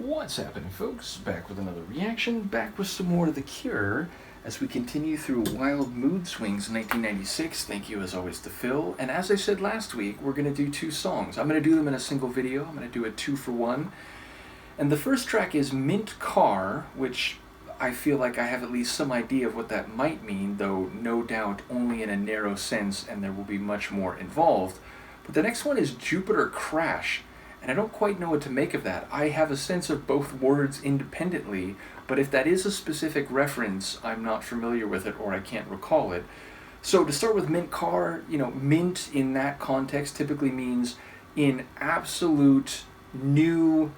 What's happening, folks? Back with another reaction, back with some more of The Cure as we continue through Wild Mood Swings 1996. Thank you as always to Phil. And as I said last week, we're going to do two songs. I'm going to do them in a single video. I'm going to do a 2-for-1. And the first track is Mint Car, which I feel like I have at least some idea of what that might mean, though no doubt only in a narrow sense, and there will be much more involved. But the next one is Jupiter Crash. And I don't quite know what to make of that. I have a sense of both words independently, but if that is a specific reference, I'm not familiar with it or I can't recall it. So to start with Mint Car, mint in that context typically means in absolute new,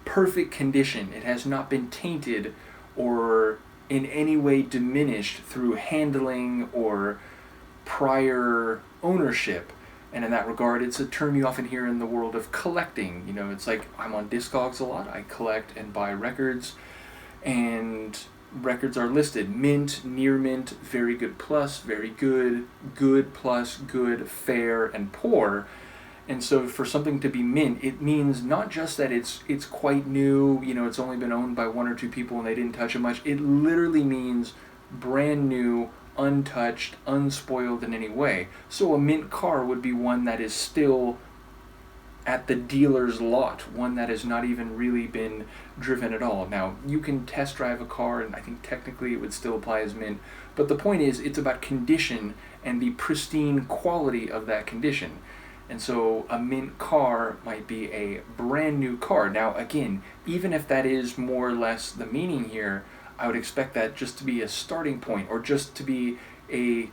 perfect condition. It has not been tainted or in any way diminished through handling or prior ownership. And in that regard, it's a term you often hear in the world of collecting. It's like I'm on Discogs a lot. I collect and buy records, and records are listed. Mint, near mint, very good plus, very good, good plus, good, fair, and poor. And so for something to be mint, it means not just that it's quite new, it's only been owned by one or two people and they didn't touch it much. It literally means brand new, untouched, unspoiled in any way. So a mint car would be one that is still at the dealer's lot, one that has not even really been driven at all. Now, you can test drive a car, and I think technically it would still apply as mint, but the point is, it's about condition and the pristine quality of that condition. And so a mint car might be a brand new car. Now, again, even if that is more or less the meaning here, I would expect that just to be a starting point, or just to be a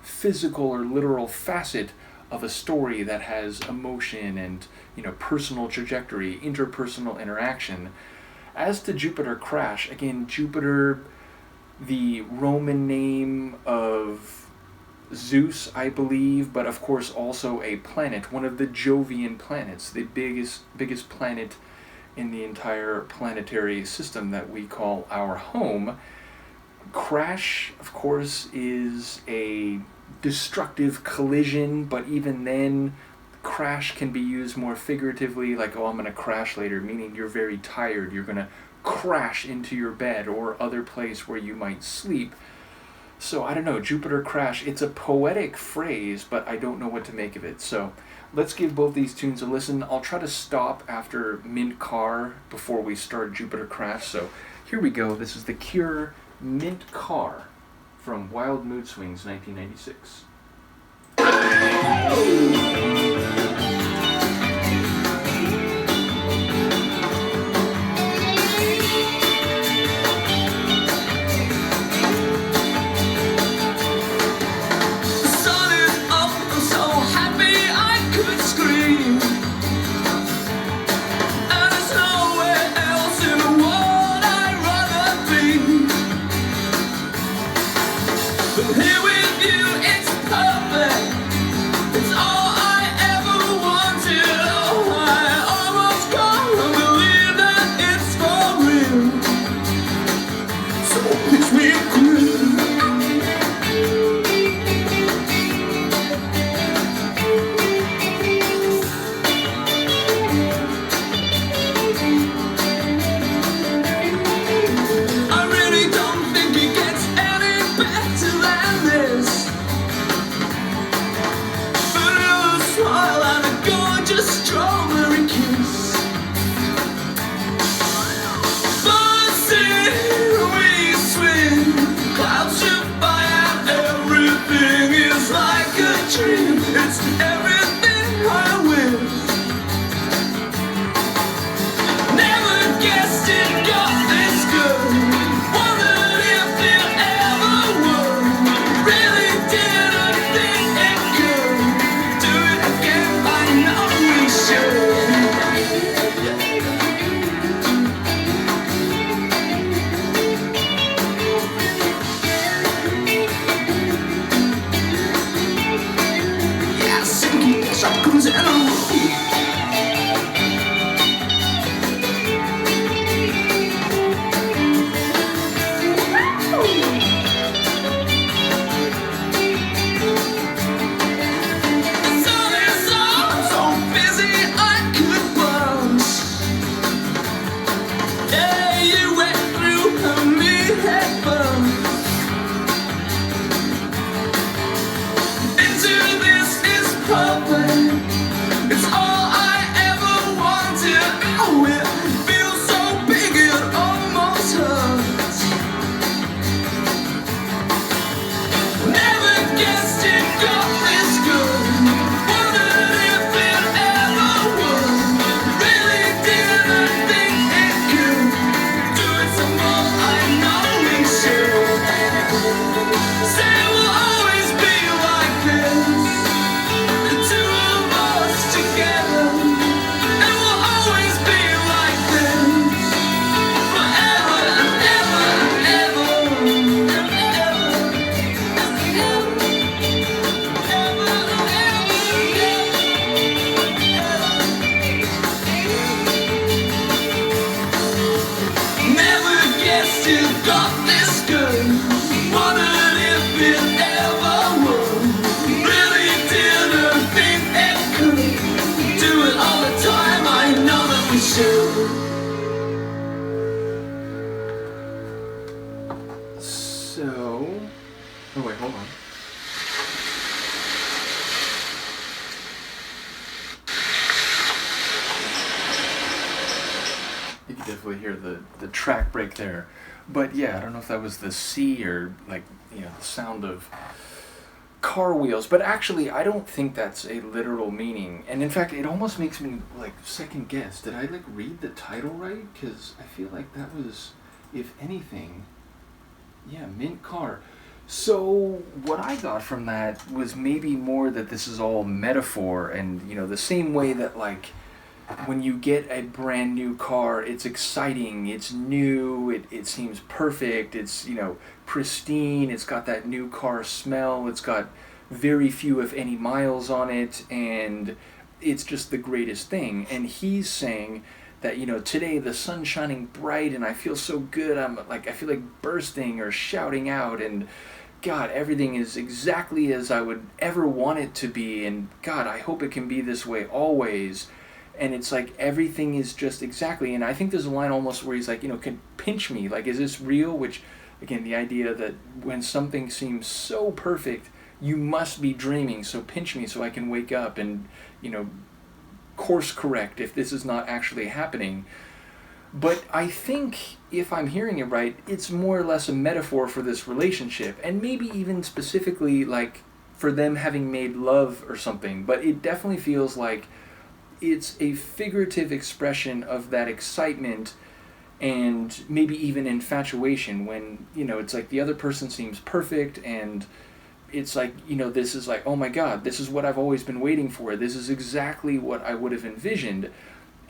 physical or literal facet of a story that has emotion and, personal trajectory, interpersonal interaction. As to Jupiter Crash, again, Jupiter, the Roman name of Zeus, I believe, but of course also a planet, one of the Jovian planets, the biggest planet in the entire planetary system that we call our home. Crash, of course, is a destructive collision, but even then, crash can be used more figuratively, like, oh, I'm going to crash later, meaning you're very tired, you're going to crash into your bed or other place where you might sleep. So, I don't know, Jupiter Crash, it's a poetic phrase, but I don't know what to make of it. So, let's give both these tunes a listen. I'll try to stop after Mint Car before we start Jupiter Crash. So, here we go. This is The Cure, Mint Car, from Wild Mood Swings, 1996. Here with you, it's perfect. It's all I you got this good. Wondered if it ever would. Really didn't think it could. Do it all the time, I know that we should. So, oh wait, hold on. You can definitely hear the track break there. But yeah, I don't know if that was the C or like, the sound of car wheels. But actually, I don't think that's a literal meaning. And in fact, it almost makes me like second guess. Did I like read the title right? Because I feel like that was, if anything, yeah, mint car. So what I got from that was maybe more that this is all metaphor, and the same way that like when you get a brand new car, it's exciting, it's new, it seems perfect, it's pristine, it's got that new car smell, it's got very few if any miles on it, and it's just the greatest thing. And he's saying that today the sun's shining bright and I feel so good, I feel like bursting or shouting out, and God, everything is exactly as I would ever want it to be, and God, I hope it can be this way always. And it's like everything is just exactly, and I think there's a line almost where he's like, can pinch me, like, is this real? Which, again, the idea that when something seems so perfect, you must be dreaming, so pinch me so I can wake up and, course correct if this is not actually happening. But I think, if I'm hearing it right, it's more or less a metaphor for this relationship, and maybe even specifically, like, for them having made love or something, but it definitely feels like it's a figurative expression of that excitement and maybe even infatuation when, it's like the other person seems perfect, and it's like, this is like, oh my God, this is what I've always been waiting for. This is exactly what I would have envisioned.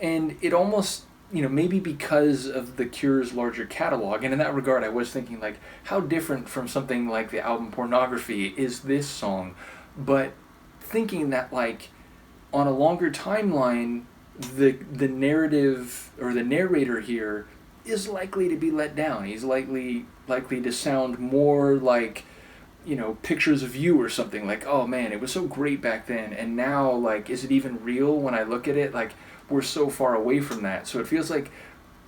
And it almost, maybe because of The Cure's larger catalog, and in that regard I was thinking like, how different from something like the album Pornography is this song? But thinking that like, on a longer timeline, the narrative or the narrator here is likely to be let down. He's likely to sound more like, Pictures of You or something, like, oh man, it was so great back then, and now, like, is it even real when I look at it? Like, we're so far away from that. So it feels like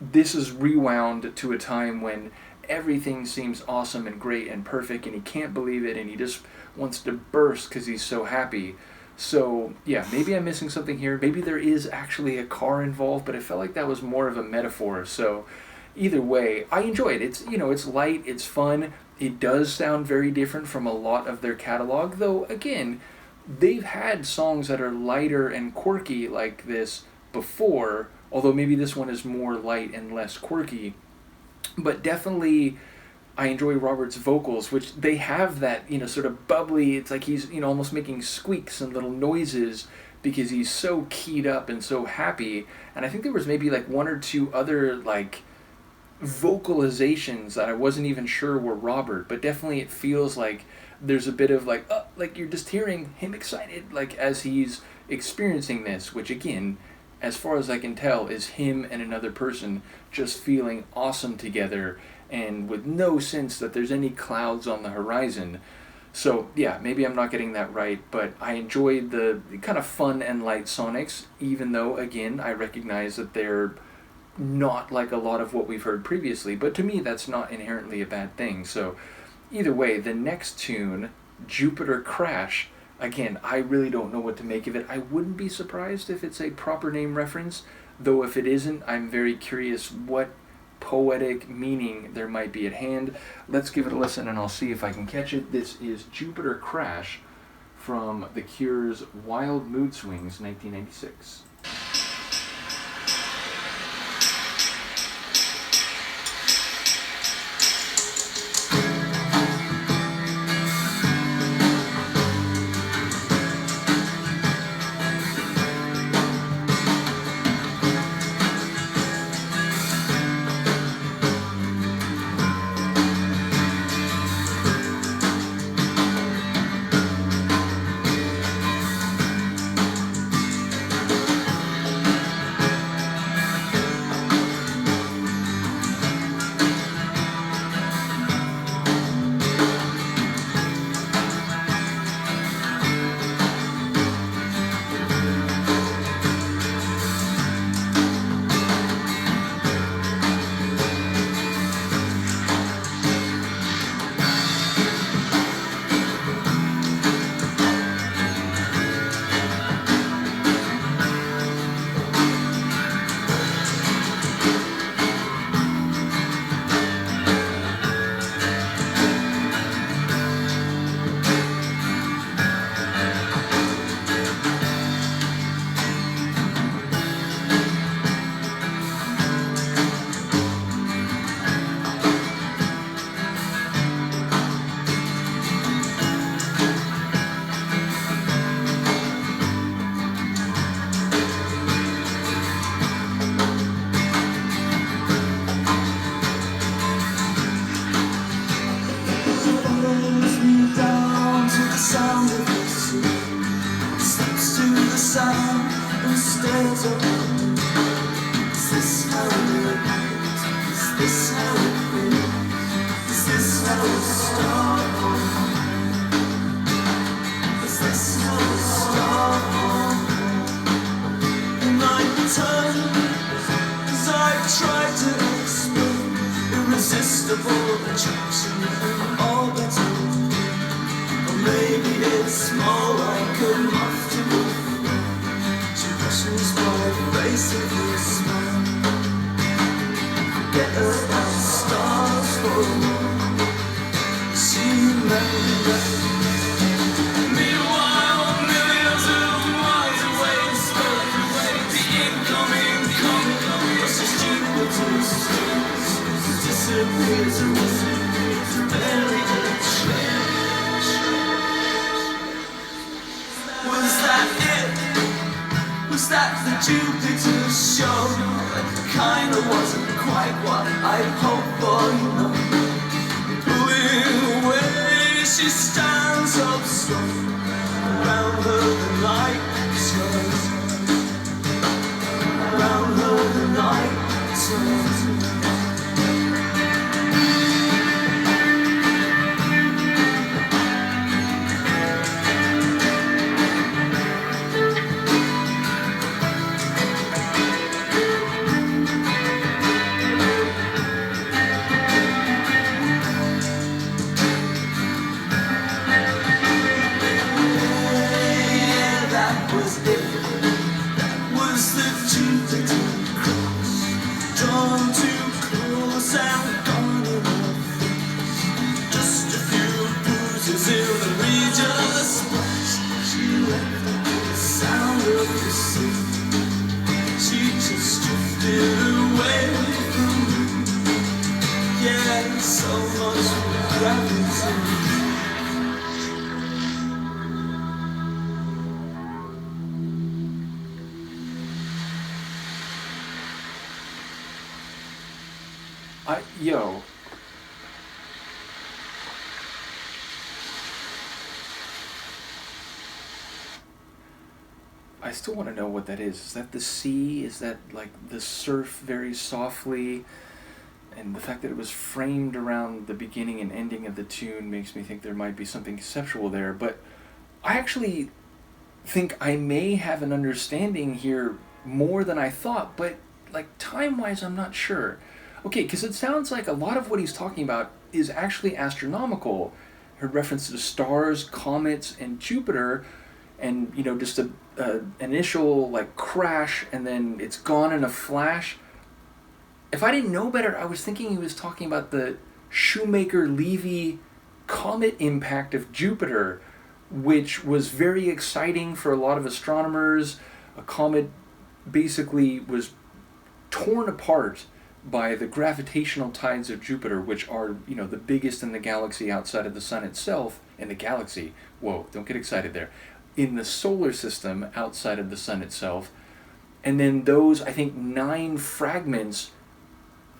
this is rewound to a time when everything seems awesome and great and perfect, and he can't believe it, and he just wants to burst because he's so happy. So, yeah, maybe I'm missing something here. Maybe there is actually a car involved, but I felt like that was more of a metaphor. So, either way, I enjoy it. It's, it's light, it's fun. It does sound very different from a lot of their catalog, though, again, they've had songs that are lighter and quirky like this before, although maybe this one is more light and less quirky. But definitely, I enjoy Robert's vocals, which they have that, sort of bubbly, it's like he's, almost making squeaks and little noises because he's so keyed up and so happy. And I think there was maybe like one or two other like vocalizations that I wasn't even sure were Robert, but definitely it feels like there's a bit of like, like you're just hearing him excited, like as he's experiencing this, which again, as far as I can tell, is him and another person just feeling awesome together, and with no sense that there's any clouds on the horizon. So yeah, maybe I'm not getting that right, but I enjoyed the kind of fun and light sonics, even though, again, I recognize that they're not like a lot of what we've heard previously, but to me that's not inherently a bad thing. So either way, the next tune, Jupiter Crash, again, I really don't know what to make of it. I wouldn't be surprised if it's a proper name reference, though if it isn't, I'm very curious what poetic meaning there might be at hand. Let's give it a listen and I'll see if I can catch it. This is Jupiter Crash from The Cure's Wild Mood Swings, 1996. tried to explain irresistible attraction and all that's good. Or maybe it's more like a moth to a flame. She rushes by the race of his smile. Forget about stars for a while. She may. Meanwhile, millions of miles away, the incoming comet rushes Jupiter's stars, disappears away to bury the trash. Was that it? Was that the Jupiter show? Kinda wasn't quite what I'd hoped for, you know. Pulling away, she stands up strong. Around her the night turns. Around her the night turns. Yo. I still want to know what that is. Is that the sea? Is that like the surf very softly? And the fact that it was framed around the beginning and ending of the tune makes me think there might be something conceptual there. But I actually think I may have an understanding here more than I thought, but like time-wise I'm not sure. Okay, because it sounds like a lot of what he's talking about is actually astronomical. I heard reference to stars, comets, and Jupiter, and just an initial like crash, and then it's gone in a flash. If I didn't know better, I was thinking he was talking about the Shoemaker-Levy comet impact of Jupiter, which was very exciting for a lot of astronomers. A comet basically was torn apart by the gravitational tides of Jupiter, which are, the biggest in the galaxy outside of the sun itself. In the galaxy, whoa, don't get excited there. In the solar system outside of the sun itself. And then those, I think, 9 fragments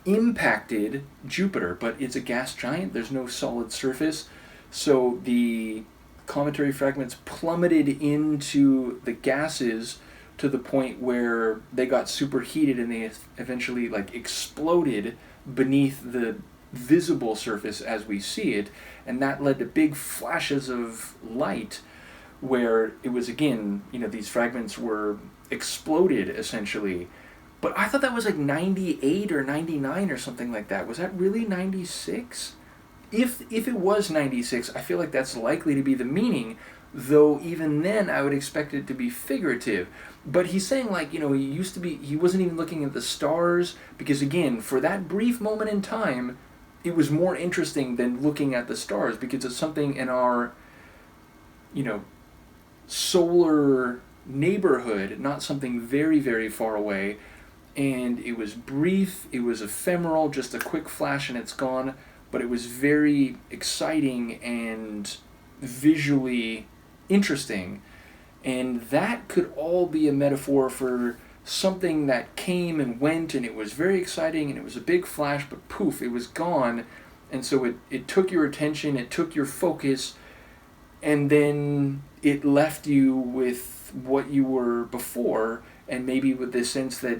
impacted Jupiter, but it's a gas giant, there's no solid surface. So the cometary fragments plummeted into the gases to the point where they got superheated and they eventually exploded beneath the visible surface as we see it, and that led to big flashes of light where it was again, these fragments were exploded essentially. But I thought that was 98 or 99 or something like that. Was that really 96? If it was 96, I feel like that's likely to be the meaning, though even then I would expect it to be figurative. But he's saying he wasn't even looking at the stars, because again, for that brief moment in time, it was more interesting than looking at the stars, because it's something in our, solar neighborhood, not something very, very far away. And it was brief, it was ephemeral, just a quick flash and it's gone, but it was very exciting and visually interesting. And that could all be a metaphor for something that came and went, and it was very exciting, and it was a big flash, but poof, it was gone. And so it took your attention, it took your focus, and then it left you with what you were before, and maybe with this sense that,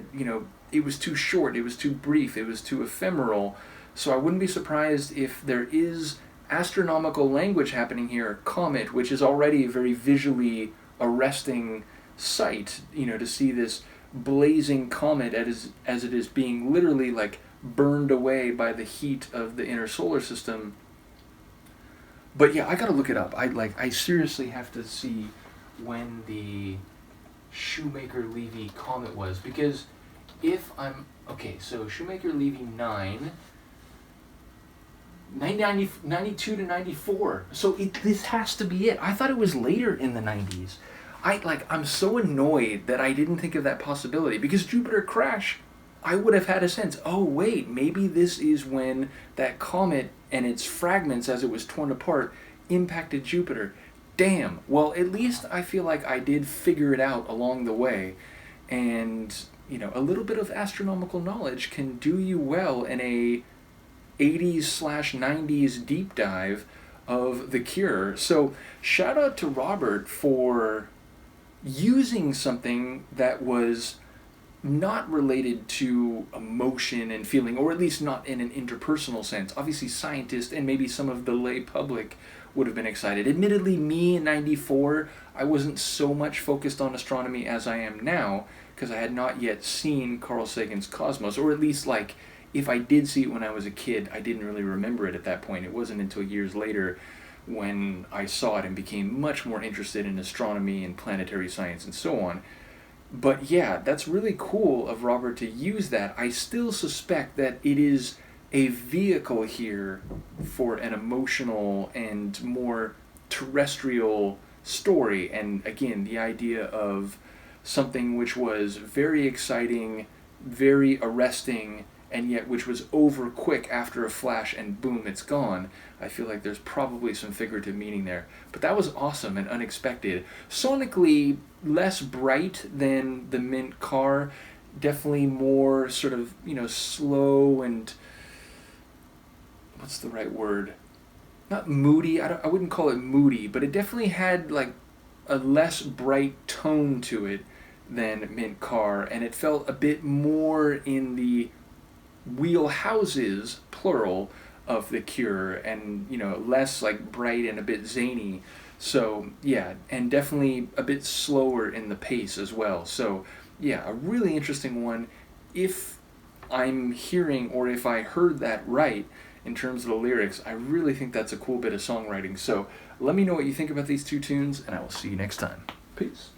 it was too short, it was too brief, it was too ephemeral. So I wouldn't be surprised if there is astronomical language happening here, comet, which is already a very visually arresting sight, to see this blazing comet as it is being literally like burned away by the heat of the inner solar system. But yeah, I gotta look it up. I seriously have to see when the Shoemaker-Levy comet was, because if I'm okay, so Shoemaker-Levy 9, 92 to 94. So this has to be it. I thought it was later in the 90s. I'm so annoyed that I didn't think of that possibility, because Jupiter crash, I would have had a sense, oh wait, maybe this is when that comet and its fragments as it was torn apart impacted Jupiter. Damn. Well, at least I feel like I did figure it out along the way. And, a little bit of astronomical knowledge can do you well in a 80s/90s deep dive of The Cure. So shout out to Robert for using something that was not related to emotion and feeling, or at least not in an interpersonal sense. Obviously scientists and maybe some of the lay public would have been excited. Admittedly, me in 94, I wasn't so much focused on astronomy as I am now, because I had not yet seen Carl Sagan's Cosmos, or at least if I did see it when I was a kid, I didn't really remember it at that point. It wasn't until years later when I saw it and became much more interested in astronomy and planetary science and so on. But yeah, that's really cool of Robert to use that. I still suspect that it is a vehicle here for an emotional and more terrestrial story. And again, the idea of something which was very exciting, very arresting, and yet which was over quick after a flash and boom, it's gone. I feel like there's probably some figurative meaning there. But that was awesome and unexpected. Sonically, less bright than the Mint car. Definitely more sort of, slow and... what's the right word? Not moody. I wouldn't call it moody, but it definitely had a less bright tone to it than Mint car. And it felt a bit more in the wheelhouses, plural, of The Cure, and less bright and a bit zany. So yeah, and definitely a bit slower in the pace as well. So yeah, a really interesting one. If I'm hearing, or if I heard that right in terms of the lyrics, I really think that's a cool bit of songwriting. So let me know what you think about these two tunes, and I will see you next time. Peace.